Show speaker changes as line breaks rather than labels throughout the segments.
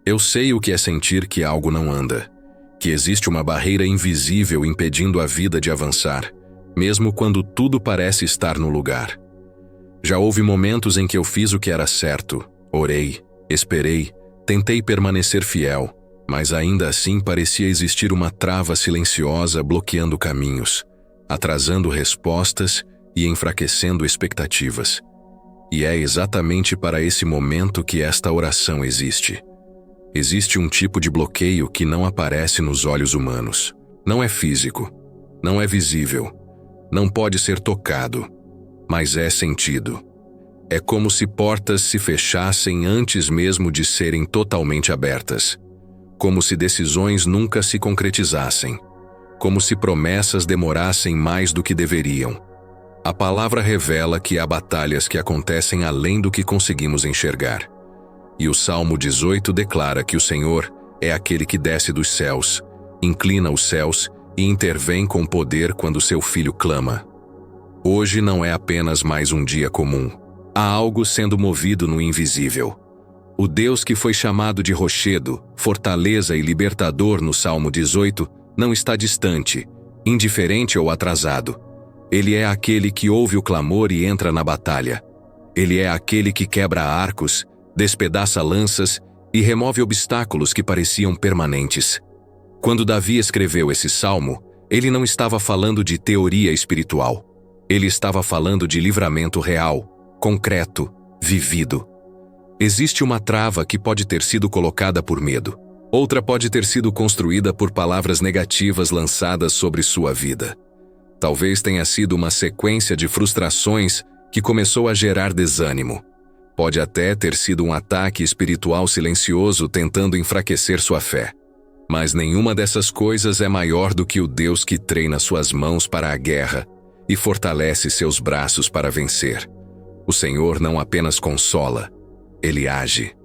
Eu sei o que é sentir que algo não anda, que existe uma barreira invisível impedindo a vida de avançar, mesmo quando tudo parece estar no lugar. Já houve momentos em que eu fiz o que era certo, orei, esperei, tentei permanecer fiel, mas ainda assim parecia existir uma trava silenciosa bloqueando caminhos, atrasando respostas e enfraquecendo expectativas. E é exatamente para esse momento que esta oração existe. Existe um tipo de bloqueio que não aparece nos olhos humanos. Não é físico, não é visível, não pode ser tocado, mas é sentido. É como se portas se fechassem antes mesmo de serem totalmente abertas. Como se decisões nunca se concretizassem. Como se promessas demorassem mais do que deveriam. A palavra revela que há batalhas que acontecem além do que conseguimos enxergar. E o Salmo 18 declara que o Senhor é aquele que desce dos céus, inclina os céus e intervém com poder quando seu filho clama. Hoje não é apenas mais um dia comum. Há algo sendo movido no invisível. O Deus que foi chamado de rochedo, fortaleza e libertador no Salmo 18 não está distante, indiferente ou atrasado. Ele é aquele que ouve o clamor e entra na batalha. Ele é aquele que quebra arcos, despedaça lanças e remove obstáculos que pareciam permanentes. Quando Davi escreveu esse salmo, ele não estava falando de teoria espiritual. Ele estava falando de livramento real, concreto, vivido. Existe uma trava que pode ter sido colocada por medo. Outra pode ter sido construída por palavras negativas lançadas sobre sua vida. Talvez tenha sido uma sequência de frustrações que começou a gerar desânimo. Pode até ter sido um ataque espiritual silencioso tentando enfraquecer sua fé. Mas nenhuma dessas coisas é maior do que o Deus que treina suas mãos para a guerra e fortalece seus braços para vencer. O Senhor não apenas consola, Ele age.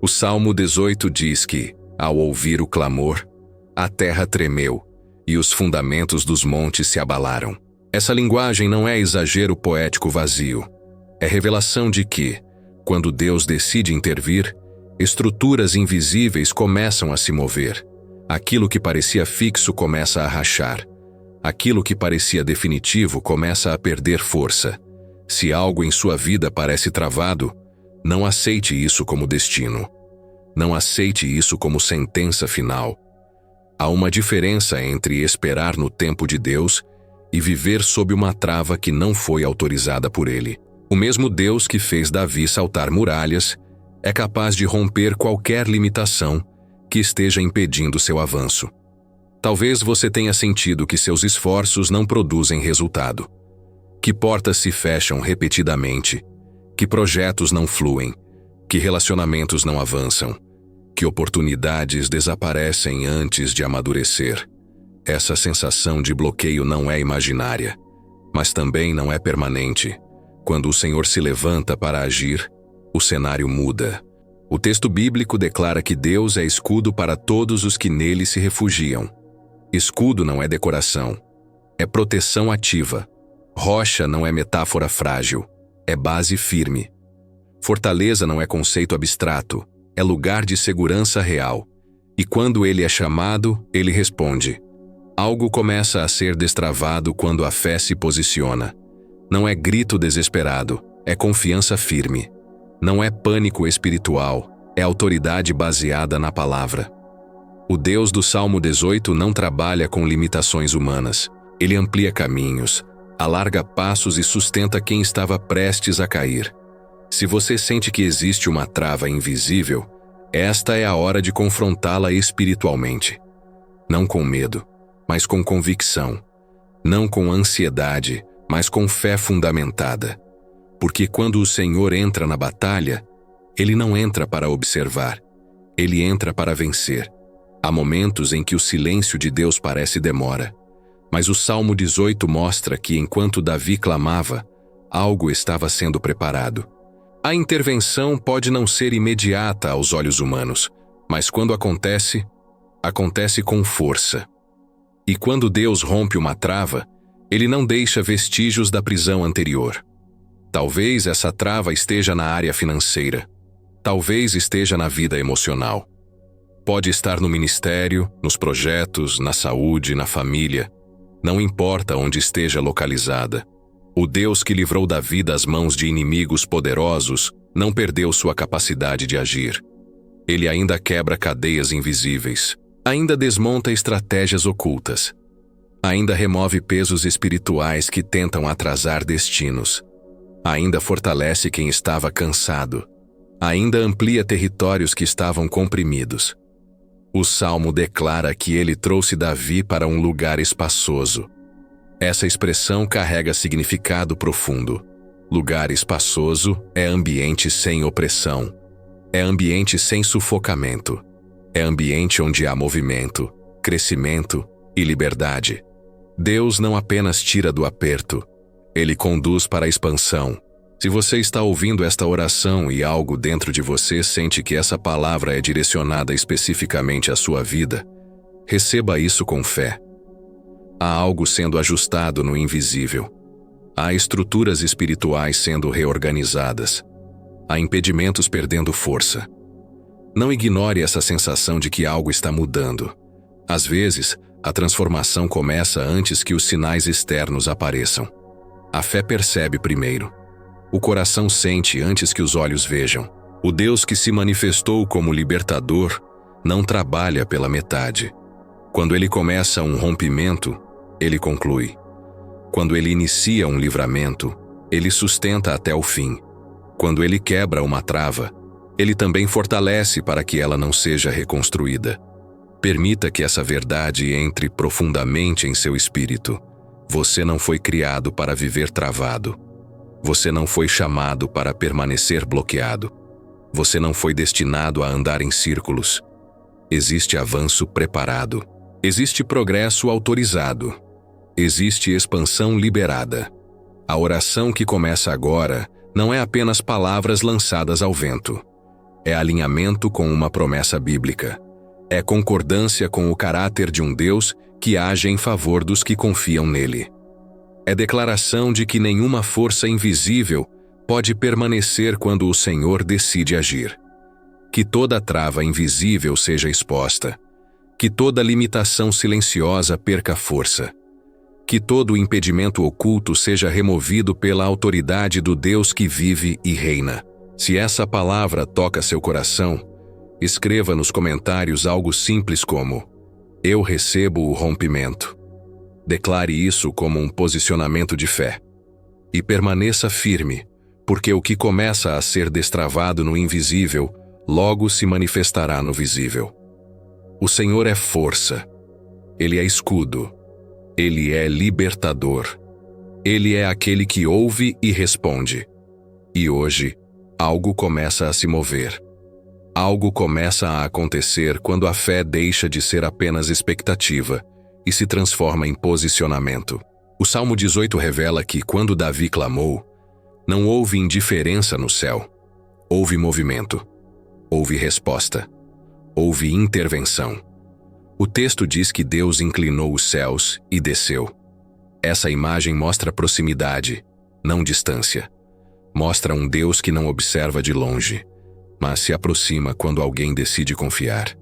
O Salmo 18 diz que, ao ouvir o clamor, a terra tremeu e os fundamentos dos montes se abalaram. Essa linguagem não é exagero poético vazio. É revelação de que, quando Deus decide intervir, estruturas invisíveis começam a se mover. Aquilo que parecia fixo começa a rachar. Aquilo que parecia definitivo começa a perder força. Se algo em sua vida parece travado, não aceite isso como destino. Não aceite isso como sentença final. Há uma diferença entre esperar no tempo de Deus e viver sob uma trava que não foi autorizada por Ele. O mesmo Deus que fez Davi saltar muralhas é capaz de romper qualquer limitação que esteja impedindo seu avanço. Talvez você tenha sentido que seus esforços não produzem resultado, que portas se fecham repetidamente, que projetos não fluem, que relacionamentos não avançam, que oportunidades desaparecem antes de amadurecer. Essa sensação de bloqueio não é imaginária, mas também não é permanente. Quando o Senhor se levanta para agir, o cenário muda. O texto bíblico declara que Deus é escudo para todos os que nele se refugiam. Escudo não é decoração, é proteção ativa. Rocha não é metáfora frágil, é base firme. Fortaleza não é conceito abstrato, é lugar de segurança real. E quando ele é chamado, ele responde. Algo começa a ser destravado quando a fé se posiciona. Não é grito desesperado, é confiança firme. Não é pânico espiritual, é autoridade baseada na palavra. O Deus do Salmo 18 não trabalha com limitações humanas. Ele amplia caminhos, alarga passos e sustenta quem estava prestes a cair. Se você sente que existe uma trava invisível, esta é a hora de confrontá-la espiritualmente. Não com medo, mas com convicção. Não com ansiedade, mas com fé fundamentada. Porque quando o Senhor entra na batalha, Ele não entra para observar, Ele entra para vencer. Há momentos em que o silêncio de Deus parece demora, mas o Salmo 18 mostra que enquanto Davi clamava, algo estava sendo preparado. A intervenção pode não ser imediata aos olhos humanos, mas quando acontece, acontece com força. E quando Deus rompe uma trava, Ele não deixa vestígios da prisão anterior. Talvez essa trava esteja na área financeira. Talvez esteja na vida emocional. Pode estar no ministério, nos projetos, na saúde, na família. Não importa onde esteja localizada. O Deus que livrou Davi das mãos de inimigos poderosos não perdeu sua capacidade de agir. Ele ainda quebra cadeias invisíveis, ainda desmonta estratégias ocultas, ainda remove pesos espirituais que tentam atrasar destinos, ainda fortalece quem estava cansado, ainda amplia territórios que estavam comprimidos. O Salmo declara que ele trouxe Davi para um lugar espaçoso. Essa expressão carrega significado profundo. Lugar espaçoso é ambiente sem opressão. É ambiente sem sufocamento. É ambiente onde há movimento, crescimento e liberdade. Deus não apenas tira do aperto, Ele conduz para a expansão. Se você está ouvindo esta oração e algo dentro de você sente que essa palavra é direcionada especificamente à sua vida, receba isso com fé. Há algo sendo ajustado no invisível. Há estruturas espirituais sendo reorganizadas. Há impedimentos perdendo força. Não ignore essa sensação de que algo está mudando. Às vezes, a transformação começa antes que os sinais externos apareçam. A fé percebe primeiro. O coração sente antes que os olhos vejam. O Deus que se manifestou como libertador não trabalha pela metade. Quando ele começa um rompimento, ele conclui. Quando ele inicia um livramento, ele sustenta até o fim. Quando ele quebra uma trava, ele também fortalece para que ela não seja reconstruída. Permita que essa verdade entre profundamente em seu espírito. Você não foi criado para viver travado. Você não foi chamado para permanecer bloqueado. Você não foi destinado a andar em círculos. Existe avanço preparado. Existe progresso autorizado. Existe expansão liberada. A oração que começa agora não é apenas palavras lançadas ao vento. É alinhamento com uma promessa bíblica. É concordância com o caráter de um Deus que age em favor dos que confiam nele. É declaração de que nenhuma força invisível pode permanecer quando o Senhor decide agir. Que toda trava invisível seja exposta. Que toda limitação silenciosa perca força. Que todo impedimento oculto seja removido pela autoridade do Deus que vive e reina. Se essa palavra toca seu coração, escreva nos comentários algo simples como: eu recebo o rompimento. Declare isso como um posicionamento de fé. E permaneça firme, porque o que começa a ser destravado no invisível, logo se manifestará no visível. O Senhor é força. Ele é escudo. Ele é libertador. Ele é aquele que ouve e responde. E hoje, algo começa a se mover. Algo começa a acontecer quando a fé deixa de ser apenas expectativa e se transforma em posicionamento. O Salmo 18 revela que, quando Davi clamou, não houve indiferença no céu. Houve movimento. Houve resposta. Houve intervenção. O texto diz que Deus inclinou os céus e desceu. Essa imagem mostra proximidade, não distância. Mostra um Deus que não observa de longe, mas se aproxima quando alguém decide confiar.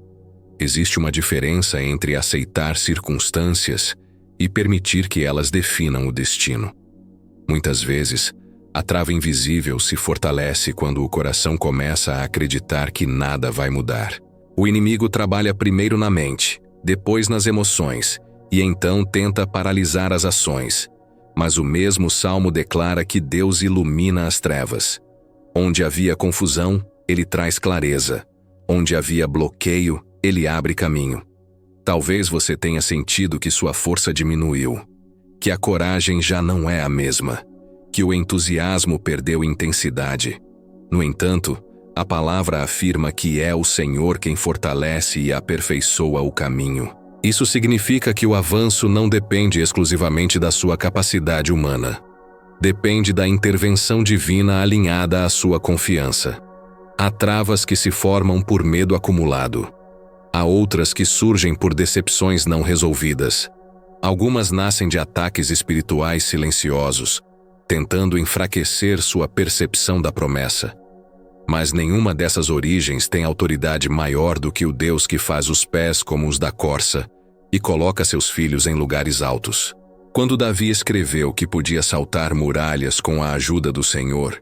Existe uma diferença entre aceitar circunstâncias e permitir que elas definam o destino. Muitas vezes, a trava invisível se fortalece quando o coração começa a acreditar que nada vai mudar. O inimigo trabalha primeiro na mente, depois nas emoções, e então tenta paralisar as ações. Mas o mesmo Salmo declara que Deus ilumina as trevas. Onde havia confusão, Ele traz clareza. Onde havia bloqueio, Ele abre caminho. Talvez você tenha sentido que sua força diminuiu, que a coragem já não é a mesma, que o entusiasmo perdeu intensidade. No entanto, a palavra afirma que é o Senhor quem fortalece e aperfeiçoa o caminho. Isso significa que o avanço não depende exclusivamente da sua capacidade humana. Depende da intervenção divina alinhada à sua confiança. Há travas que se formam por medo acumulado. Há outras que surgem por decepções não resolvidas. Algumas nascem de ataques espirituais silenciosos, tentando enfraquecer sua percepção da promessa. Mas nenhuma dessas origens tem autoridade maior do que o Deus que faz os pés como os da corça e coloca seus filhos em lugares altos. Quando Davi escreveu que podia saltar muralhas com a ajuda do Senhor,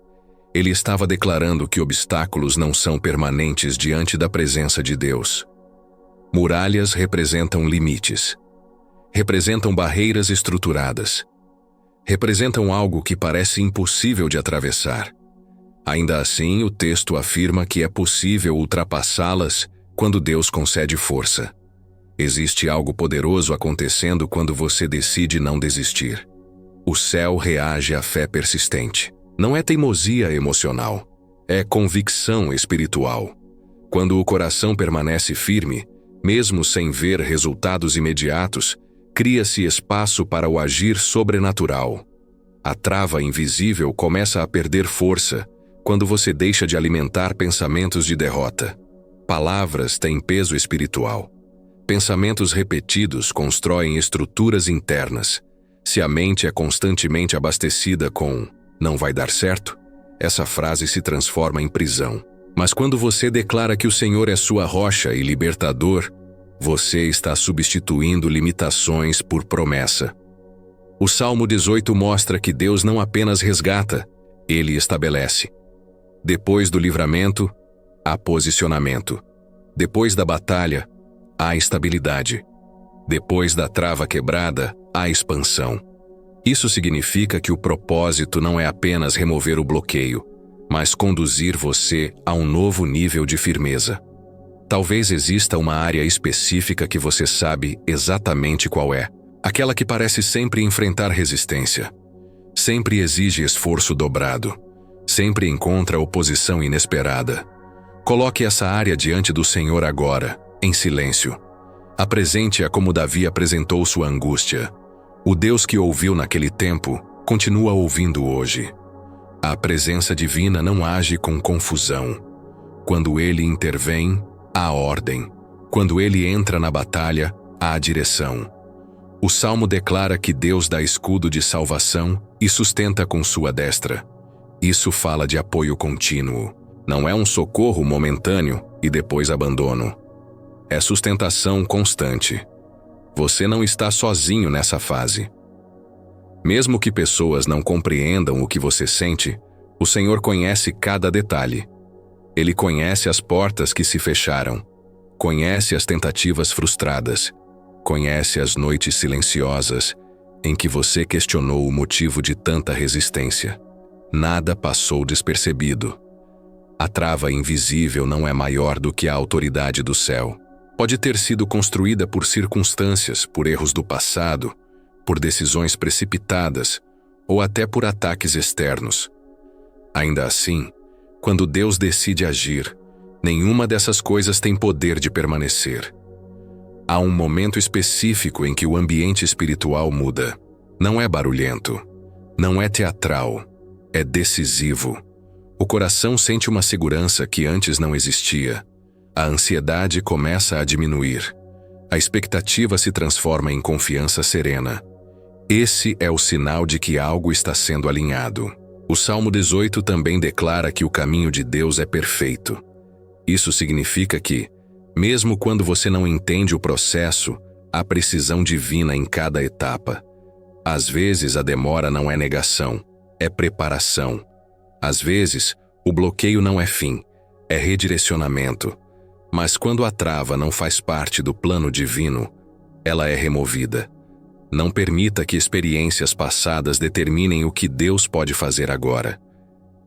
ele estava declarando que obstáculos não são permanentes diante da presença de Deus. Muralhas representam limites. Representam barreiras estruturadas. Representam algo que parece impossível de atravessar. Ainda assim, o texto afirma que é possível ultrapassá-las quando Deus concede força. Existe algo poderoso acontecendo quando você decide não desistir. O céu reage à fé persistente. Não é teimosia emocional, é convicção espiritual. Quando o coração permanece firme, mesmo sem ver resultados imediatos, cria-se espaço para o agir sobrenatural. A trava invisível começa a perder força quando você deixa de alimentar pensamentos de derrota. Palavras têm peso espiritual. Pensamentos repetidos constroem estruturas internas. Se a mente é constantemente abastecida com "não vai dar certo", essa frase se transforma em prisão. Mas quando você declara que o Senhor é sua rocha e libertador, você está substituindo limitações por promessa. O Salmo 18 mostra que Deus não apenas resgata, Ele estabelece. Depois do livramento, há posicionamento. Depois da batalha, há estabilidade. Depois da trava quebrada, há expansão. Isso significa que o propósito não é apenas remover o bloqueio, mas conduzir você a um novo nível de firmeza. Talvez exista uma área específica que você sabe exatamente qual é. Aquela que parece sempre enfrentar resistência. Sempre exige esforço dobrado. Sempre encontra oposição inesperada. Coloque essa área diante do Senhor agora, em silêncio. Apresente-a como Davi apresentou sua angústia. O Deus que ouviu naquele tempo, continua ouvindo hoje. A presença divina não age com confusão. Quando Ele intervém, há ordem. Quando Ele entra na batalha, há direção. O Salmo declara que Deus dá escudo de salvação e sustenta com sua destra. Isso fala de apoio contínuo. Não é um socorro momentâneo e depois abandono. É sustentação constante. Você não está sozinho nessa fase. Mesmo que pessoas não compreendam o que você sente, o Senhor conhece cada detalhe. Ele conhece as portas que se fecharam, conhece as tentativas frustradas, conhece as noites silenciosas em que você questionou o motivo de tanta resistência. Nada passou despercebido. A trava invisível não é maior do que a autoridade do céu. Pode ter sido construída por circunstâncias, por erros do passado, por decisões precipitadas ou até por ataques externos. Ainda assim, quando Deus decide agir, nenhuma dessas coisas tem poder de permanecer. Há um momento específico em que o ambiente espiritual muda. Não é barulhento, não é teatral, é decisivo. O coração sente uma segurança que antes não existia. A ansiedade começa a diminuir. A expectativa se transforma em confiança serena. Esse é o sinal de que algo está sendo alinhado. O Salmo 18 também declara que o caminho de Deus é perfeito. Isso significa que, mesmo quando você não entende o processo, há precisão divina em cada etapa. Às vezes a demora não é negação, é preparação. Às vezes, o bloqueio não é fim, é redirecionamento. Mas quando a trava não faz parte do plano divino, ela é removida. Não permita que experiências passadas determinem o que Deus pode fazer agora.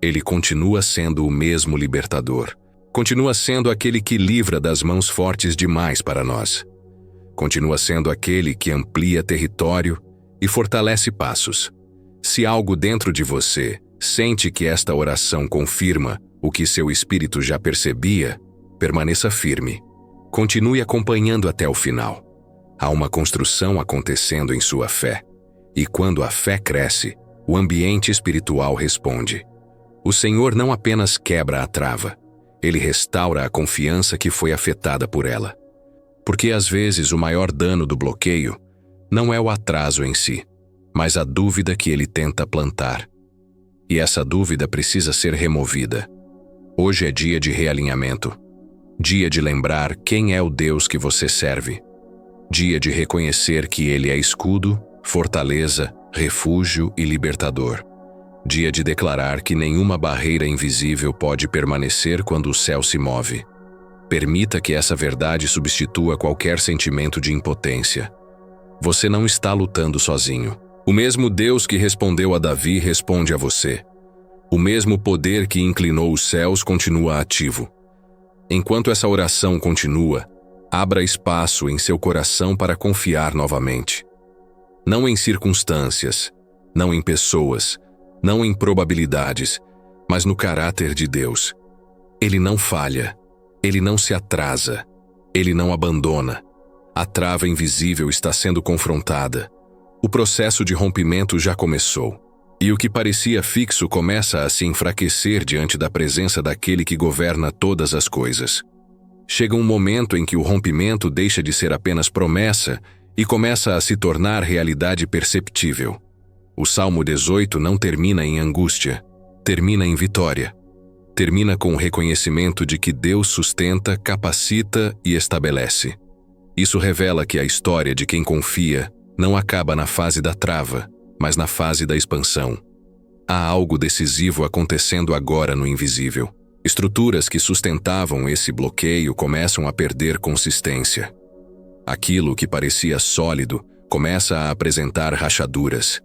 Ele continua sendo o mesmo libertador. Continua sendo aquele que livra das mãos fortes demais para nós. Continua sendo aquele que amplia território e fortalece passos. Se algo dentro de você sente que esta oração confirma o que seu espírito já percebia, permaneça firme. Continue acompanhando até o final. Há uma construção acontecendo em sua fé. E quando a fé cresce, o ambiente espiritual responde. O Senhor não apenas quebra a trava, Ele restaura a confiança que foi afetada por ela. Porque às vezes o maior dano do bloqueio não é o atraso em si, mas a dúvida que ele tenta plantar. E essa dúvida precisa ser removida. Hoje é dia de realinhamento. Dia de lembrar quem é o Deus que você serve. Dia de reconhecer que Ele é escudo, fortaleza, refúgio e libertador. Dia de declarar que nenhuma barreira invisível pode permanecer quando o céu se move. Permita que essa verdade substitua qualquer sentimento de impotência. Você não está lutando sozinho. O mesmo Deus que respondeu a Davi responde a você. O mesmo poder que inclinou os céus continua ativo. Enquanto essa oração continua, abra espaço em seu coração para confiar novamente. Não em circunstâncias, não em pessoas, não em probabilidades, mas no caráter de Deus. Ele não falha, Ele não se atrasa, Ele não abandona. A trava invisível está sendo confrontada. O processo de rompimento já começou. E o que parecia fixo começa a se enfraquecer diante da presença daquele que governa todas as coisas. Chega um momento em que o rompimento deixa de ser apenas promessa e começa a se tornar realidade perceptível. O Salmo 18 não termina em angústia, termina em vitória. Termina com o reconhecimento de que Deus sustenta, capacita e estabelece. Isso revela que a história de quem confia não acaba na fase da trava, mas na fase da expansão. Há algo decisivo acontecendo agora no invisível. Estruturas que sustentavam esse bloqueio começam a perder consistência. Aquilo que parecia sólido começa a apresentar rachaduras.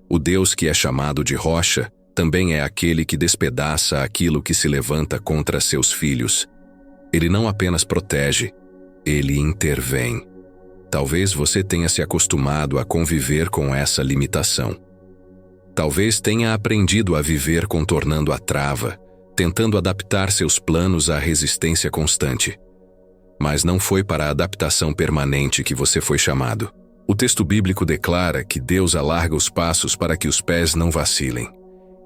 O Deus que é chamado de rocha também é aquele que despedaça aquilo que se levanta contra seus filhos. Ele não apenas protege, ele intervém. Talvez você tenha se acostumado a conviver com essa limitação. Talvez tenha aprendido a viver contornando a trava, tentando adaptar seus planos à resistência constante. Mas não foi para a adaptação permanente que você foi chamado. O texto bíblico declara que Deus alarga os passos para que os pés não vacilem.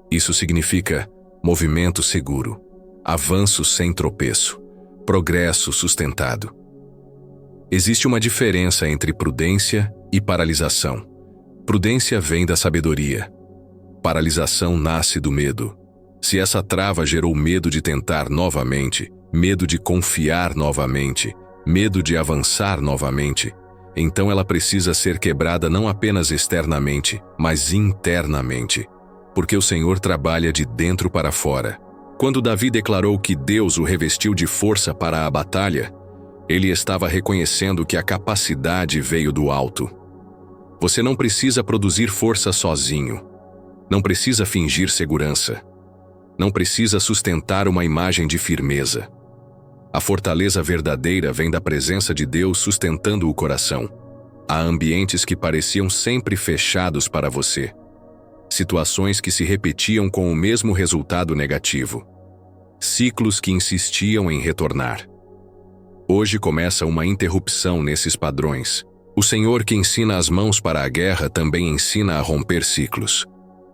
Isso significa movimento seguro, avanço sem tropeço, progresso sustentado. Existe uma diferença entre prudência e paralisação. Prudência vem da sabedoria. Paralisação nasce do medo. Se essa trava gerou medo de tentar novamente, medo de confiar novamente, medo de avançar novamente, então ela precisa ser quebrada não apenas externamente, mas internamente. Porque o Senhor trabalha de dentro para fora. Quando Davi declarou que Deus o revestiu de força para a batalha, ele estava reconhecendo que a capacidade veio do alto. Você não precisa produzir força sozinho. Não precisa fingir segurança. Não precisa sustentar uma imagem de firmeza. A fortaleza verdadeira vem da presença de Deus sustentando o coração. Há ambientes que pareciam sempre fechados para você. Situações que se repetiam com o mesmo resultado negativo. Ciclos que insistiam em retornar. Hoje começa uma interrupção nesses padrões. O Senhor que ensina as mãos para a guerra também ensina a romper ciclos.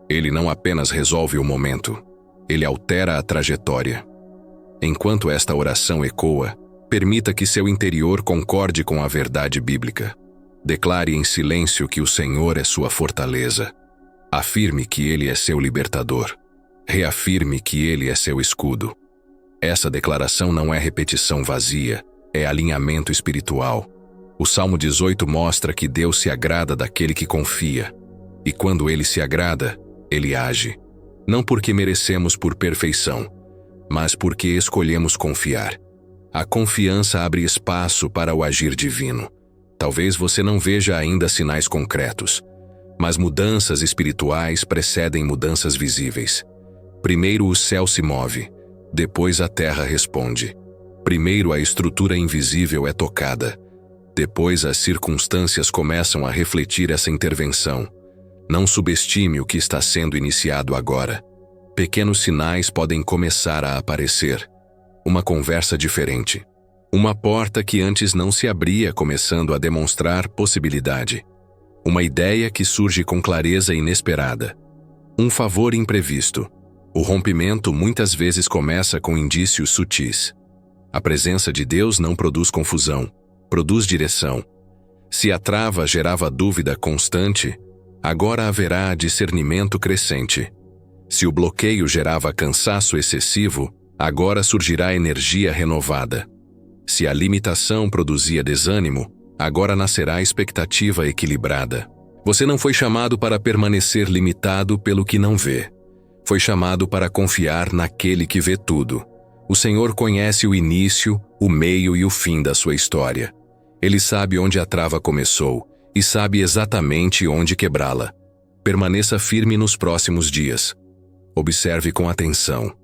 Ele não apenas resolve o momento, ele altera a trajetória. Enquanto esta oração ecoa, permita que seu interior concorde com a verdade bíblica. Declare em silêncio que o Senhor é sua fortaleza. Afirme que Ele é seu libertador. Reafirme que Ele é seu escudo. Essa declaração não é repetição vazia, é alinhamento espiritual. O Salmo 18 mostra que Deus se agrada daquele que confia. E quando Ele se agrada, Ele age. Não porque merecemos por perfeição, mas porque escolhemos confiar. A confiança abre espaço para o agir divino. Talvez você não veja ainda sinais concretos, mas mudanças espirituais precedem mudanças visíveis. Primeiro o céu se move, depois a terra responde. Primeiro a estrutura invisível é tocada, depois as circunstâncias começam a refletir essa intervenção. Não subestime o que está sendo iniciado agora. Pequenos sinais podem começar a aparecer. Uma conversa diferente. Uma porta que antes não se abria começando a demonstrar possibilidade. Uma ideia que surge com clareza inesperada. Um favor imprevisto. O rompimento muitas vezes começa com indícios sutis. A presença de Deus não produz confusão, produz direção. Se a trava gerava dúvida constante, agora haverá discernimento crescente. Se o bloqueio gerava cansaço excessivo, Agora surgirá energia renovada. Se a limitação produzia desânimo, agora nascerá expectativa equilibrada. Você não foi chamado para permanecer limitado pelo que não vê. Foi chamado para confiar naquele que vê tudo. O Senhor conhece o início, o meio e o fim da sua história. Ele sabe onde a trava começou e sabe exatamente onde quebrá-la. Permaneça firme nos próximos dias. Observe com atenção.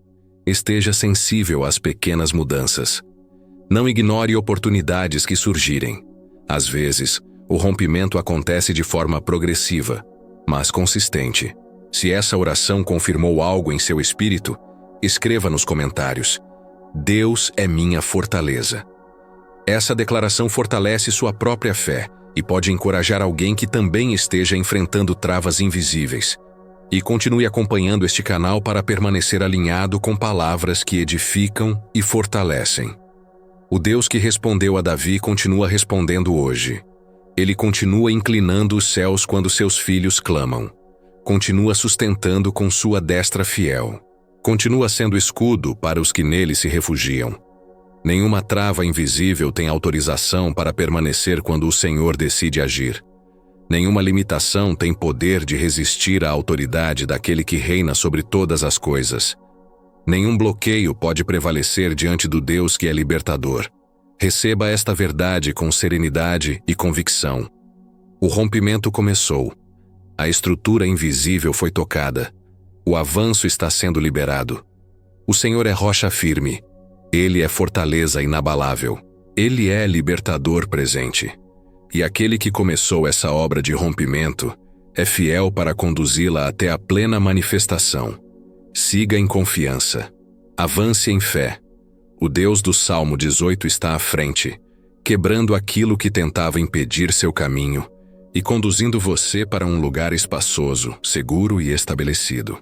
Esteja sensível às pequenas mudanças. Não ignore oportunidades que surgirem. Às vezes, o rompimento acontece de forma progressiva, mas consistente. Se essa oração confirmou algo em seu espírito, escreva nos comentários: Deus é minha fortaleza. Essa declaração fortalece sua própria fé e pode encorajar alguém que também esteja enfrentando travas invisíveis. E continue acompanhando este canal para permanecer alinhado com palavras que edificam e fortalecem. O Deus que respondeu a Davi continua respondendo hoje. Ele continua inclinando os céus quando seus filhos clamam. Continua sustentando com sua destra fiel. Continua sendo escudo para os que nele se refugiam. Nenhuma trava invisível tem autorização para permanecer quando o Senhor decide agir. Nenhuma limitação tem poder de resistir à autoridade daquele que reina sobre todas as coisas. Nenhum bloqueio pode prevalecer diante do Deus que é libertador. Receba esta verdade com serenidade e convicção. O rompimento começou. A estrutura invisível foi tocada. O avanço está sendo liberado. O Senhor é rocha firme. Ele é fortaleza inabalável. Ele é libertador presente. E aquele que começou essa obra de rompimento é fiel para conduzi-la até a plena manifestação. Siga em confiança. Avance em fé. O Deus do Salmo 18 está à frente, quebrando aquilo que tentava impedir seu caminho e conduzindo você para um lugar espaçoso, seguro e estabelecido.